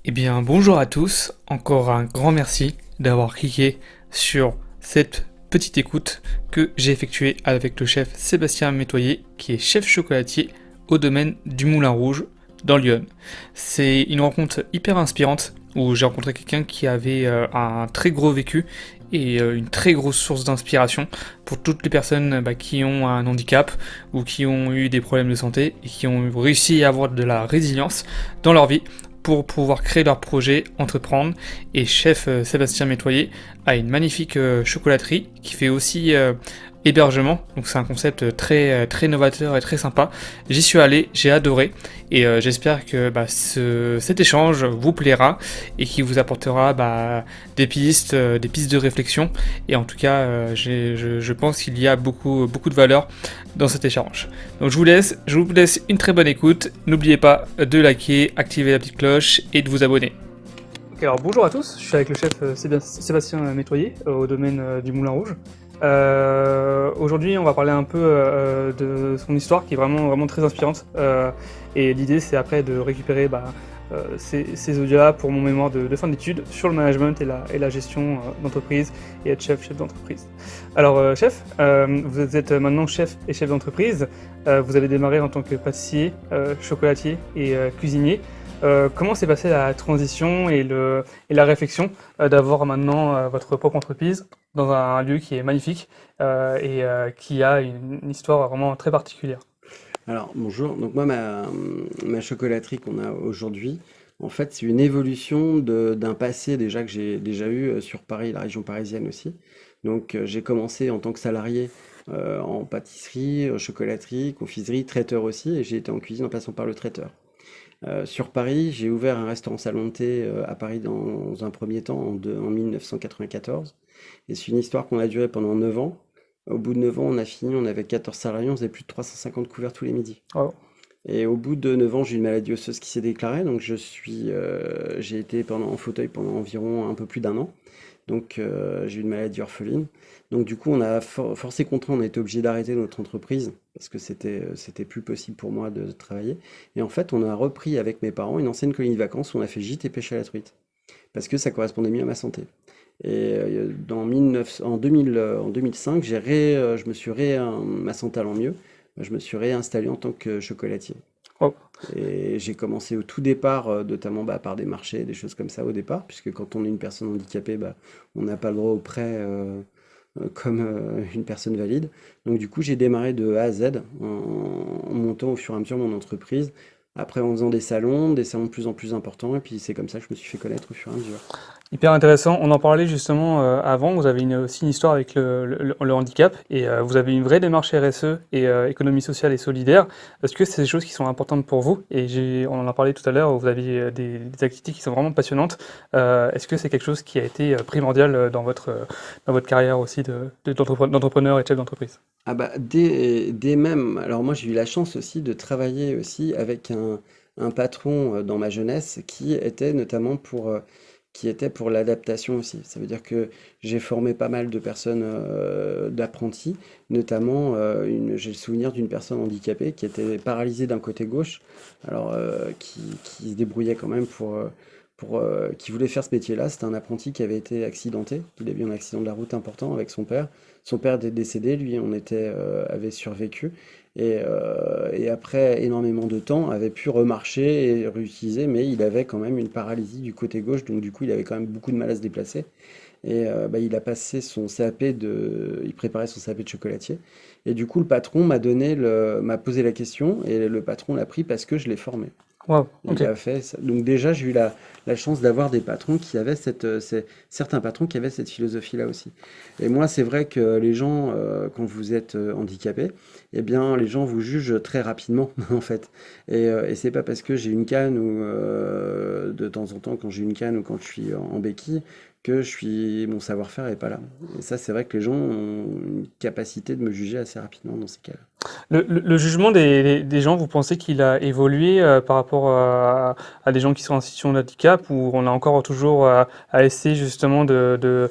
Eh bien, bonjour à tous, encore un grand merci d'avoir cliqué sur cette petite écoute que j'ai effectuée avec le chef Sébastien Métoyer, qui est chef chocolatier au domaine du Moulin Rouge dans Lyon. C'est une rencontre hyper inspirante où j'ai rencontré quelqu'un qui avait un très gros vécu et une très grosse source d'inspiration pour toutes les personnes qui ont un handicap ou qui ont eu des problèmes de santé et qui ont réussi à avoir de la résilience dans leur vie pour pouvoir créer leur projet, entreprendre. Et chef Sébastien Métoyer a une magnifique chocolaterie qui fait aussi hébergement, donc c'est un concept très novateur et très sympa. J'y suis allé, j'ai adoré, et j'espère que cet échange vous plaira et qui vous apportera des pistes de réflexion. Et en tout cas, je pense qu'il y a beaucoup de valeur dans cet échange. Donc je vous laisse une très bonne écoute. N'oubliez pas de liker, activer la petite cloche et de vous abonner. Ok, alors bonjour à tous, je suis avec le chef Sébastien Métoyer au domaine du Moulin Rouge. Aujourd'hui, on va parler un peu de son histoire qui est vraiment très inspirante. Et l'idée, c'est après de récupérer ces audios-là pour mon mémoire de fin d'études sur le management et la gestion d'entreprise et être chef d'entreprise. Alors, chef, vous êtes maintenant chef et chef d'entreprise. Vous avez démarré en tant que pâtissier, chocolatier et cuisinier. Comment s'est passée la transition et la réflexion d'avoir maintenant votre propre entreprise dans un lieu qui est magnifique et qui a une histoire vraiment très particulière? Alors, bonjour. Donc moi, ma chocolaterie qu'on a aujourd'hui, en fait, c'est une évolution d'un passé déjà que j'ai déjà eu sur Paris, la région parisienne aussi. Donc, j'ai commencé en tant que salarié en pâtisserie, chocolaterie, confiserie, traiteur aussi, et j'ai été en cuisine en passant par le traiteur. Sur Paris, j'ai ouvert un restaurant salon de thé à Paris dans un premier temps en 1994. Et c'est une histoire qu'on a duré pendant 9 ans. Au bout de 9 ans, on a fini, on avait 14 salariés, on faisait plus de 350 couverts tous les midis. Oh. Et au bout de 9 ans, j'ai eu une maladie osseuse qui s'est déclarée, donc j'ai été en fauteuil pendant environ un peu plus d'un an. Donc j'ai eu une maladie orpheline. Donc du coup, on a forcé contraint, on a été obligé d'arrêter notre entreprise parce que c'était plus possible pour moi de travailler. Et en fait, on a repris avec mes parents une ancienne colonie de vacances où on a fait gîte et pêche à la truite parce que ça correspondait mieux à ma santé. Et en 2005, je me suis ma santé allant mieux, je me suis réinstallé en tant que chocolatier. Oh. Et j'ai commencé au tout départ, notamment par des marchés, des choses comme ça au départ, puisque quand on est une personne handicapée, on n'a pas le droit au prêt comme une personne valide. Donc du coup, j'ai démarré de A à Z en montant au fur et à mesure mon entreprise. Après, en faisant des salons de plus en plus importants, et puis c'est comme ça que je me suis fait connaître au fur et à mesure. Hyper intéressant. On en parlait justement avant. Vous avez aussi une histoire avec le handicap et vous avez une vraie démarche RSE et économie sociale et solidaire. Est-ce que c'est des choses qui sont importantes pour vous? Et on en a parlé tout à l'heure. Vous aviez des activités qui sont vraiment passionnantes. Est-ce que c'est quelque chose qui a été primordial dans votre carrière aussi d'entrepreneur et de chef d'entreprise? Ah bah dès même, alors moi j'ai eu la chance aussi de travailler aussi avec un patron dans ma jeunesse qui était pour l'adaptation aussi. Ça veut dire que j'ai formé pas mal de personnes, d'apprentis, notamment j'ai le souvenir d'une personne handicapée qui était paralysée d'un côté gauche, alors qui se débrouillait quand même qui voulait faire ce métier-là. C'était un apprenti qui avait été accidenté, il a eu un accident de la route important avec son père. Son père était décédé, lui avait survécu et après énormément de temps avait pu remarcher et réutiliser, mais il avait quand même une paralysie du côté gauche, donc du coup il avait quand même beaucoup de mal à se déplacer. Et il a passé son il préparait son CAP de chocolatier. Et du coup le patron m'a posé la question et le patron l'a pris parce que je l'ai formé. Wow, ok. Il a fait ça. Donc déjà, j'ai eu la chance d'avoir des patrons qui avaient certains patrons qui avaient cette philosophie-là aussi. Et moi, c'est vrai que les gens, quand vous êtes handicapé, eh bien, les gens vous jugent très rapidement, en fait. Et c'est pas parce que j'ai une canne ou de temps en temps, quand j'ai une canne ou quand je suis en béquille, mon savoir-faire est pas là. Et ça, c'est vrai que les gens ont une capacité de me juger assez rapidement dans ces cas-là. Le jugement des gens, vous pensez qu'il a évolué par rapport à des gens qui sont en situation de handicap, ou on a encore toujours à essayer justement de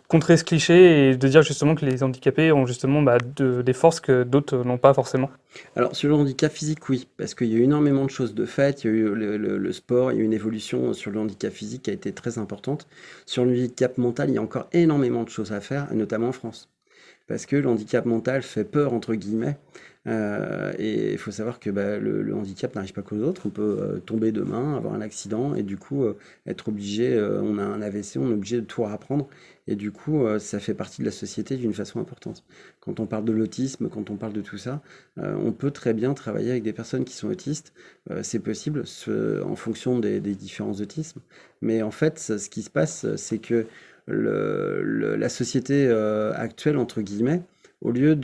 contrer ce cliché et de dire justement que les handicapés ont justement des forces que d'autres n'ont pas forcément? Alors, sur le handicap physique, oui, parce qu'il y a eu énormément de choses de faites. Il y a eu le sport, il y a eu une évolution sur le handicap physique qui a été très importante. Sur le handicap mental, il y a encore énormément de choses à faire, et notamment en France. Parce que le handicap mental fait peur, entre guillemets. Et il faut savoir que bah, le handicap n'arrive pas qu'aux autres. On peut tomber demain, avoir un accident, et du coup être obligé, on a un AVC, on est obligé de tout apprendre. Et du coup, ça fait partie de la société d'une façon importante. Quand on parle de l'autisme, quand on parle de tout ça, on peut très bien travailler avec des personnes qui sont autistes. C'est possible en fonction des différents autismes. Mais en fait, ce qui se passe, c'est que la société actuelle, entre guillemets, au lieu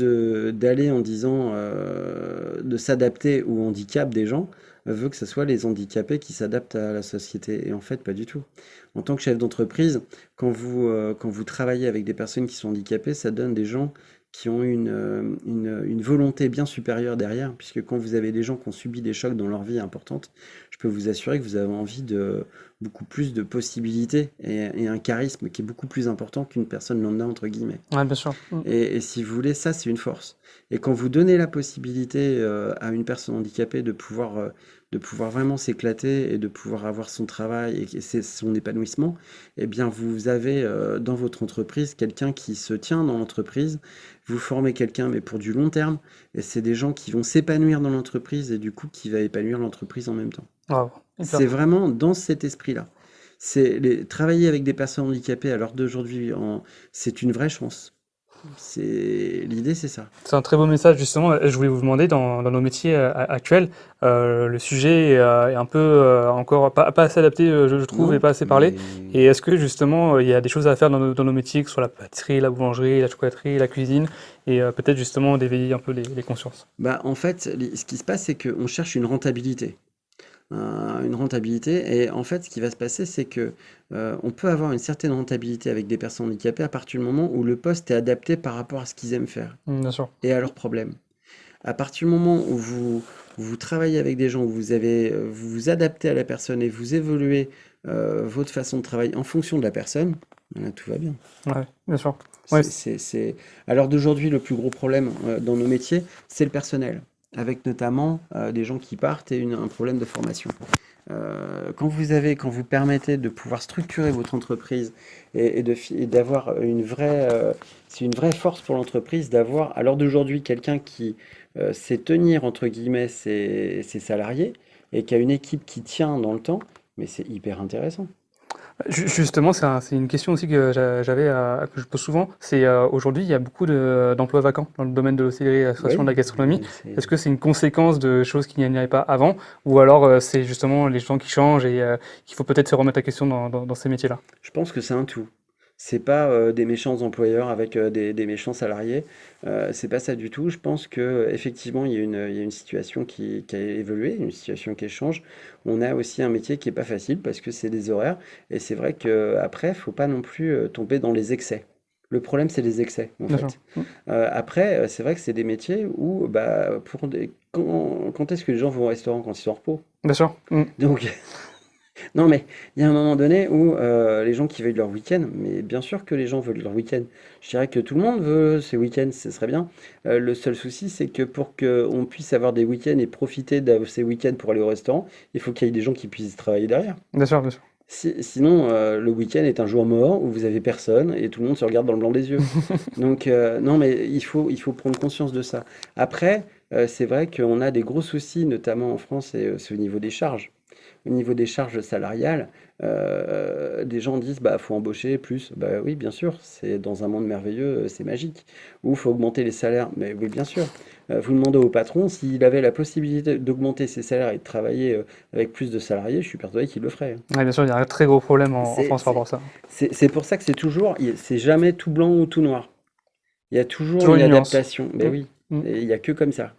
d'aller en disant de s'adapter au handicap des gens, veut que ce soit les handicapés qui s'adaptent à la société. Et en fait, pas du tout. En tant que chef d'entreprise, quand vous travaillez avec des personnes qui sont handicapées, ça donne des gens qui ont une volonté bien supérieure derrière, puisque quand vous avez des gens qui ont subi des chocs dans leur vie importantes, je peux vous assurer que vous avez envie de beaucoup plus de possibilités et un charisme qui est beaucoup plus important qu'une personne lambda, entre guillemets. Ouais, bien sûr. Et si vous voulez, ça, c'est une force. Et quand vous donnez la possibilité à une personne handicapée de pouvoir vraiment s'éclater et de pouvoir avoir son travail et c'est son épanouissement, eh bien, vous avez dans votre entreprise quelqu'un qui se tient dans l'entreprise. Vous formez quelqu'un, mais pour du long terme. Et c'est des gens qui vont s'épanouir dans l'entreprise et du coup, qui va épanouir l'entreprise en même temps. Wow, hyper C'est fort. vraiment dans cet esprit-là. Travailler avec des personnes handicapées à l'heure d'aujourd'hui, c'est une vraie chance. L'idée, c'est ça. C'est un très beau message, justement. Je voulais vous demander, dans nos métiers actuels, le sujet est un peu encore pas assez adapté, je trouve, et Non, pas assez parlé. mais Et est-ce que, justement, il y a des choses à faire dans nos métiers, que ce soit la pâtisserie, la boulangerie, la chocolaterie, la cuisine, et peut-être, justement, d'éveiller un peu les consciences? bah, en fait, ce qui se passe, c'est qu'on cherche une rentabilité. Une rentabilité. Et en fait, ce qui va se passer, c'est que on peut avoir une certaine rentabilité avec des personnes handicapées à partir du moment où le poste est adapté par rapport à ce qu'ils aiment faire Bien sûr. et à leurs problèmes. À partir du moment où vous travaillez avec des gens, où vous vous adaptez à la personne et vous évoluez votre façon de travailler en fonction de la personne, là, tout va bien. Ouais, bien sûr. Ouais, À l'heure d'aujourd'hui, le plus gros problème dans nos métiers, c'est le personnel, avec notamment des gens qui partent et un problème de formation. Quand vous permettez de pouvoir structurer votre entreprise et d'avoir c'est une vraie force pour l'entreprise d'avoir, à l'heure d'aujourd'hui, quelqu'un qui sait tenir, entre guillemets, ses salariés et qui a une équipe qui tient dans le temps, mais c'est hyper intéressant. Justement, c'est une question aussi que que je pose souvent. C'est aujourd'hui, il y a beaucoup d'emplois vacants dans le domaine de l'hôtellerie, de la restauration, de Oui, la gastronomie. Est-ce c'est que c'est une conséquence de choses qu'il n'y avait pas avant, ou alors c'est justement les gens qui changent et qu'il faut peut-être se remettre en question dans ces métiers-là? Je pense que c'est un tout. C'est pas des méchants employeurs avec des méchants salariés. C'est pas ça du tout. Je pense que effectivement il y a une situation qui a évolué, une situation qui change. On a aussi un métier qui est pas facile parce que c'est des horaires. Et c'est vrai que après, faut pas non plus tomber dans les excès. Le problème, c'est les excès, en Bien sûr. fait. Après, c'est vrai que c'est des métiers où, bah, quand est-ce que les gens vont au restaurant? Quand ils sont en repos. Bien sûr. Donc, non, mais il y a un moment donné où les gens qui veulent leur week-end, mais bien sûr que les gens veulent leur week-end. Je dirais que tout le monde veut ses week-ends, ce serait bien. Le seul souci, c'est que pour qu'on puisse avoir des week-ends et profiter de ces week-ends pour aller au restaurant, il faut qu'il y ait des gens qui puissent travailler derrière. Bien sûr, bien sûr. Sinon, le week-end est un jour mort où vous avez personne et tout le monde se regarde dans le blanc des yeux. Donc, non, mais il faut prendre conscience de ça. Après, c'est vrai qu'on a des gros soucis, notamment en France, et c'est au niveau des charges. Au niveau des charges salariales, des gens disent bah faut embaucher plus. Bah oui, bien sûr, c'est dans un monde merveilleux, c'est magique. Ou faut augmenter les salaires. Mais oui, bien sûr. Vous demandez au patron s'il avait la possibilité d'augmenter ses salaires et de travailler avec plus de salariés, je suis persuadé qu'il le ferait. Ouais, bien sûr, il y a un très gros problème en C'est France par rapport c'est- à ça. c'est pour ça que c'est jamais tout blanc ou tout noir. Il y a toujours Toujours une une nuance. adaptation. Ben oui, Mm. et il y a que comme ça.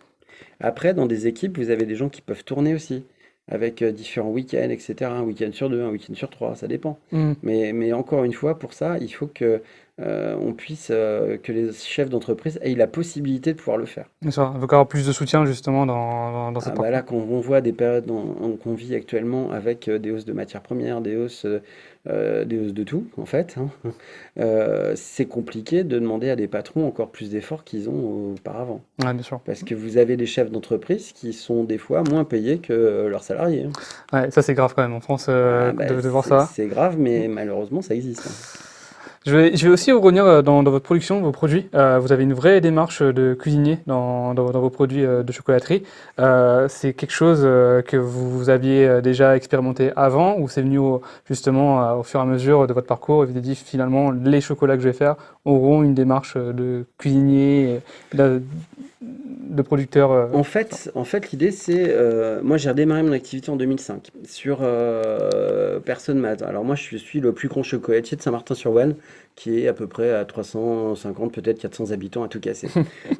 Après, dans des équipes, vous avez des gens qui peuvent tourner aussi, avec différents week-ends, etc. Un week-end sur deux, un week-end sur trois, ça dépend. Mm. Mais encore une fois, pour ça, il faut que que les chefs d'entreprise aient la possibilité de pouvoir le faire. Bien sûr, il faut avoir plus de soutien justement dans Ah cette bah là, partie. quand on voit des périodes qu'on vit actuellement avec des hausses de matières premières, des hausses de tout, en fait, hein, c'est compliqué de demander à des patrons encore plus d'efforts qu'ils ont auparavant. Ouais, bien sûr. Parce que vous avez des chefs d'entreprise qui sont des fois moins payés que leurs salariés, hein. Ouais, ça c'est grave quand même en France Ah bah, de voir ça. c'est grave, mais malheureusement, ça existe, hein. Je vais aussi revenir dans votre production, vos produits. Vous avez une vraie démarche de cuisinier dans vos produits de chocolaterie. C'est quelque chose que vous aviez déjà expérimenté avant ou c'est venu justement au fur et à mesure de votre parcours et vous avez dit finalement les chocolats que je vais faire auront une démarche de cuisinier, de producteur. En fait, l'idée, c'est, moi, j'ai redémarré mon activité en 2005 sur Personne Mat. Alors moi, je suis le plus grand chocolatier de Saint-Martin-sur-Ouane, qui est à peu près à 350, peut-être 400 habitants à tout casser.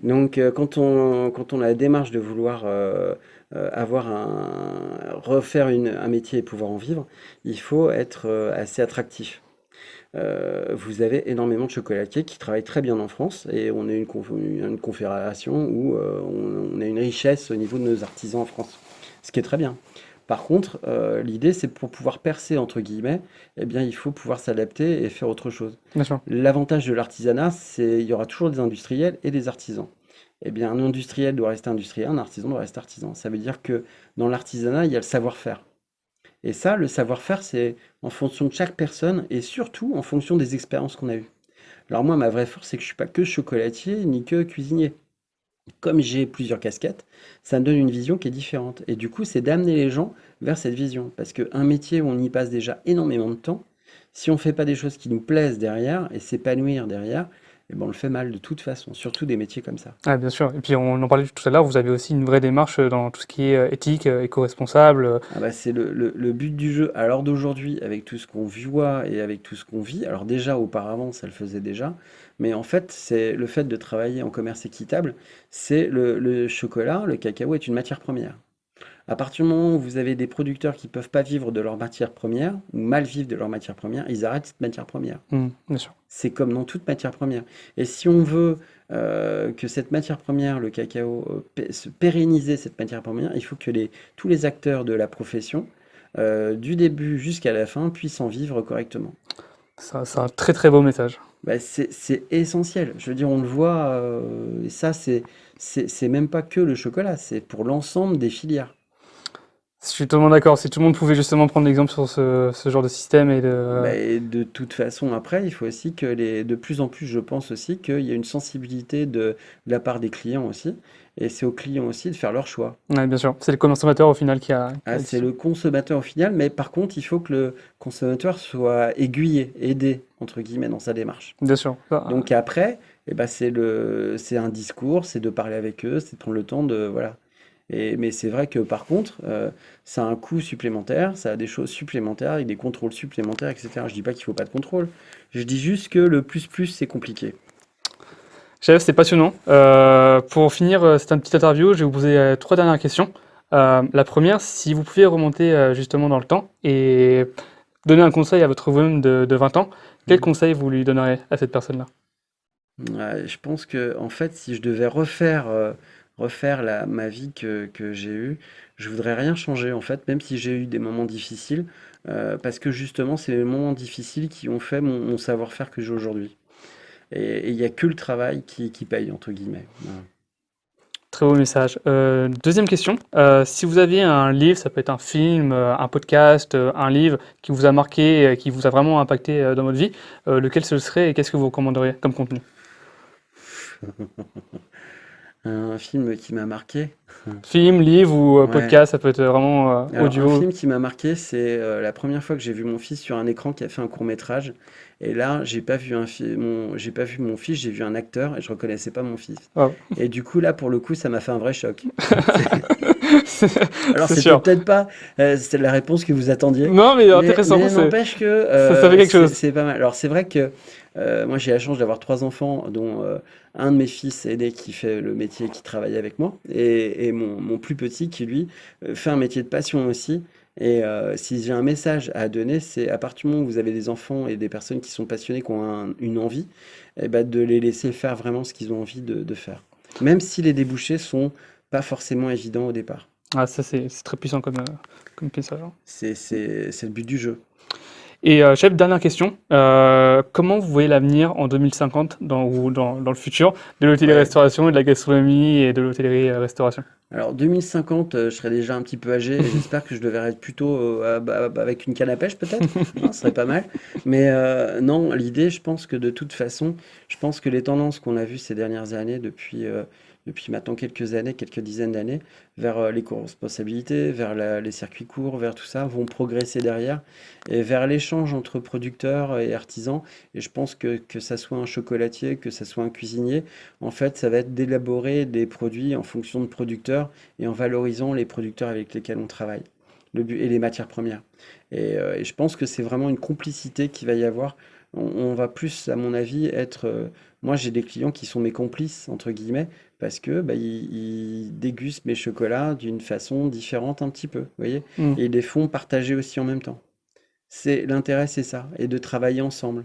Donc, quand on a la démarche de vouloir refaire un métier et pouvoir en vivre, il faut être assez attractif. Vous avez énormément de chocolatiers qui travaillent très bien en France et on est une confédération où on a une richesse au niveau de nos artisans en France, ce qui est très bien. Par contre, l'idée, c'est pour pouvoir percer, entre guillemets, eh bien, il faut pouvoir s'adapter et faire autre chose. Bien sûr. L'avantage de l'artisanat, c'est il y aura toujours des industriels et des artisans. Eh bien, un industriel doit rester industriel, un artisan doit rester artisan. Ça veut dire que dans l'artisanat, il y a le savoir-faire. Et ça, le savoir-faire, c'est en fonction de chaque personne et surtout en fonction des expériences qu'on a eues. Alors moi, ma vraie force, c'est que je suis pas que chocolatier ni que cuisinier. Comme j'ai plusieurs casquettes, ça me donne une vision qui est différente. Et du coup, c'est d'amener les gens vers cette vision. Parce qu'un métier où on y passe déjà énormément de temps, si on ne fait pas des choses qui nous plaisent derrière et s'épanouir derrière, eh ben on le fait mal de toute façon, surtout des métiers comme ça. Ah, bien sûr. Et puis on en parlait tout à l'heure, vous avez aussi une vraie démarche dans tout ce qui est éthique, éco-responsable. Ah bah c'est le but du jeu à l'heure d'aujourd'hui, avec tout ce qu'on voit et avec tout ce qu'on vit. Alors déjà, auparavant, ça le faisait déjà, mais en fait, c'est le fait de travailler en commerce équitable, c'est le chocolat, le cacao est une matière première. À partir du moment où vous avez des producteurs qui peuvent pas vivre de leur matière première, ou mal vivre de leur matière première, ils arrêtent cette matière première. Bien sûr. C'est comme dans toute matière première. Et si on veut que cette matière première, le cacao, se pérenniser cette matière première, il faut que tous les acteurs de la profession, du début jusqu'à la fin, puissent en vivre correctement. C'est un très très beau message. Bah, c'est essentiel. Je veux dire, on le voit, et ça, c'est même pas que le chocolat, c'est pour l'ensemble des filières. Je suis totalement d'accord. Si tout le monde pouvait justement prendre l'exemple sur ce genre de système et de... Bah, et de toute façon, après, il faut aussi de plus en plus, je pense aussi qu'il y a une sensibilité de la part des clients aussi. Et c'est aux clients aussi de faire leur choix. Ouais, bien sûr. C'est le consommateur au final qui a Ah, la c'est décision. le consommateur au final, mais par contre, il faut que le consommateur soit aiguillé, aidé, entre guillemets, dans sa démarche. Bien sûr. Donc après, eh ben, c'est un discours, c'est de parler avec eux, c'est de prendre le temps de, voilà. Mais c'est vrai que par contre, ça a un coût supplémentaire, ça a des choses supplémentaires, avec des contrôles supplémentaires, etc. Je dis pas qu'il faut pas de contrôle. Je dis juste que le plus, c'est compliqué. Chef, c'est passionnant. Pour finir cette petite interview, je vais vous poser trois dernières questions. La première, si vous pouviez remonter justement dans le temps et donner un conseil à votre vous-même de 20 ans, quel Mhm. conseil vous lui donneriez à cette personne-là? Ouais, je pense que en fait, si je devais refaire ma vie que j'ai eue, je voudrais rien changer en fait, même si j'ai eu des moments difficiles, parce que justement, c'est les moments difficiles qui ont fait mon savoir-faire que j'ai aujourd'hui. Et il n'y a que le travail qui paye, entre guillemets. Voilà. Très beau message. Deuxième question, si vous aviez un livre, ça peut être un film, un podcast, un livre qui vous a marqué, qui vous a vraiment impacté dans votre vie, lequel ce serait et qu'est-ce que vous recommanderiez comme contenu? Un film qui m'a marqué. Film, livre ou Ouais. podcast, ça peut être vraiment Alors, un audio. film qui m'a marqué, c'est la première fois que j'ai vu mon fils sur un écran qui a fait un court-métrage. Et là, j'ai pas vu mon fils, j'ai vu un acteur et je reconnaissais pas mon fils. Wow. Et du coup, là, pour le coup, ça m'a fait un vrai choc. Alors, C'est c'était sûr. peut-être pas c'était la réponse que vous attendiez, Non, mais intéressant, mais n'empêche que ça fait quelque chose. c'est pas mal. Alors, c'est vrai que moi, j'ai la chance d'avoir trois enfants, dont un de mes fils aîné qui fait le métier, qui travaille avec moi, et mon plus petit qui, lui, fait un métier de passion aussi. Et si j'ai un message à donner, c'est à partir du moment où vous avez des enfants et des personnes qui sont passionnées, qui ont une envie, eh ben, de les laisser faire vraiment ce qu'ils ont envie de faire. Même si les débouchés sont pas forcément évidents au départ. Ah, ça, c'est très puissant comme message, hein. C'est le but du jeu. Et chef, dernière question. Comment vous voyez l'avenir en 2050 ou dans le futur de Ouais. l'hôtellerie-restauration et de la gastronomie et de l'hôtellerie-restauration? Alors 2050, je serai déjà un petit peu âgé et j'espère que je le verrai plutôt avec une canne à pêche peut-être. Hein, ce serait pas mal. Mais non, l'idée, je pense que de toute façon, je pense que les tendances qu'on a vues ces dernières années, depuis maintenant quelques années, quelques dizaines d'années, vers l'éco-responsabilité, vers les circuits courts, vers tout ça, vont progresser derrière et vers l'échange entre producteurs et artisans. Et je pense que ça soit un chocolatier, que ça soit un cuisinier, en fait, ça va être d'élaborer des produits en fonction de producteurs et en valorisant les producteurs avec lesquels on travaille et les matières premières. Et je pense que c'est vraiment une complicité qui va y avoir. On va plus, à mon avis, être. Moi, j'ai des clients qui sont mes complices, entre guillemets, parce que bah, ils dégustent mes chocolats d'une façon différente un petit peu, vous voyez, Hmm. et ils les font partager aussi en même temps. L'intérêt, c'est ça, et de travailler ensemble.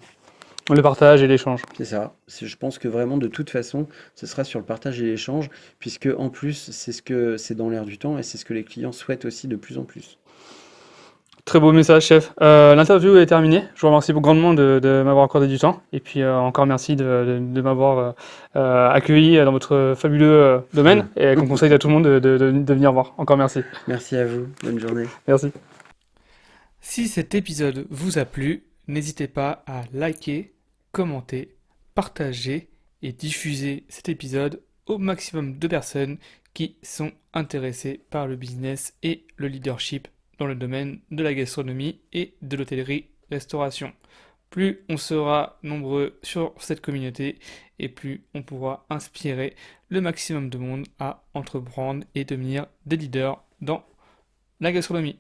Le partage et l'échange. C'est ça. Je pense que vraiment, de toute façon, ce sera sur le partage et l'échange, puisque en plus, c'est dans l'air du temps et c'est ce que les clients souhaitent aussi de plus en plus. Très beau message, chef. L'interview est terminée. Je vous remercie grandement de m'avoir accordé du temps. Et puis encore merci de m'avoir accueilli dans votre fabuleux domaine et qu'on conseille à tout le monde de venir voir. Encore merci. Merci à vous. Bonne journée. Merci. Si cet épisode vous a plu, n'hésitez pas à liker, commenter, partager et diffuser cet épisode au maximum de personnes qui sont intéressées par le business et le leadership dans le domaine de la gastronomie et de l'hôtellerie-restauration. Plus on sera nombreux sur cette communauté et plus on pourra inspirer le maximum de monde à entreprendre et devenir des leaders dans la gastronomie.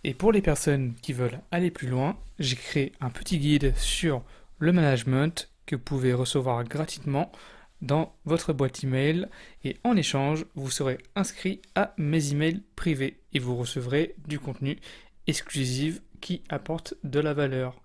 Et pour les personnes qui veulent aller plus loin, j'ai créé un petit guide sur le management que vous pouvez recevoir gratuitement dans votre boîte email et en échange, vous serez inscrit à mes emails privés et vous recevrez du contenu exclusif qui apporte de la valeur.